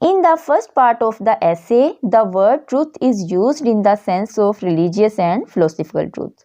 In the first part of the essay, the word truth is used in the sense of religious and philosophical truth.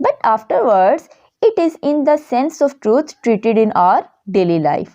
But afterwards, it is in the sense of truth treated in our daily life.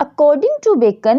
According to Bacon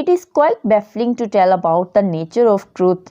it is quite baffling to tell about the nature of truth.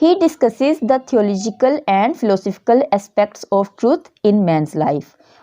He discusses the theological and philosophical aspects of truth in man's life.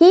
He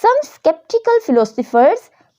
some skeptical philosophers،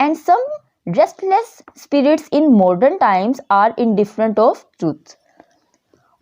and some restless spirits in modern times are indifferent of truth.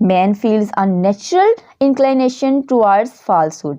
Man feels a natural inclination towards falsehood.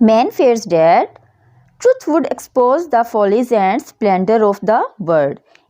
Man fears that Truth would expose the follies and splendor of the world.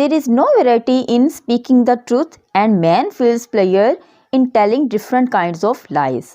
there is no variety in speaking the truth and man feels pleasure in telling different kinds of lies.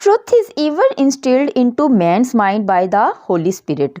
Truth is even instilled into man's mind by the Holy Spirit.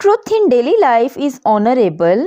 Truth in daily life is honorable.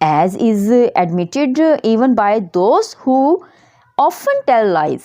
As is admitted even by those who often tell lies.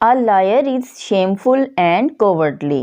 A liar is shameful and cowardly.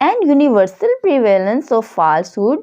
And universal prevalence of falsehood،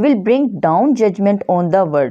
will bring down judgment on the world،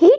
He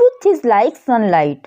truth is like sunlight،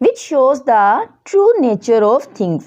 which shows the true nature of things،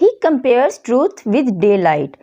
He compares truth with daylight،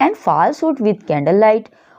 And falsehood with candlelight،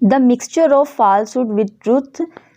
The mixture of falsehood with truth،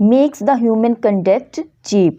makes the human conduct cheap،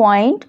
point،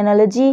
analogy،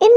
In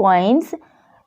coins،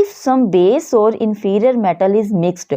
if some base or inferior metal is mixed،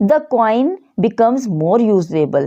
the coin becomes more usable،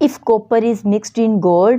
If copper is mixed in gold،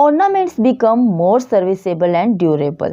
ornaments become more serviceable and durable،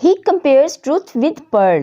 He compares truth with pearl.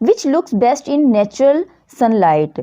Which looks best in natural sunlight.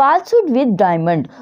falsehood with diamond.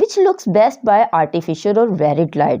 Which looks best by artificial or varied light.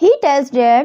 He tells that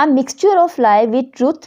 A mixture of lie with truth،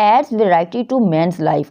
adds variety to man's life،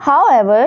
However،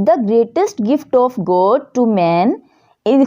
the greatest gift of God to man،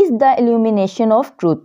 is the illumination of truth،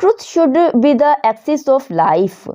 Truth should be the axis of life،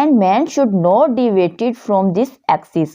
and man should not deviate from this axis،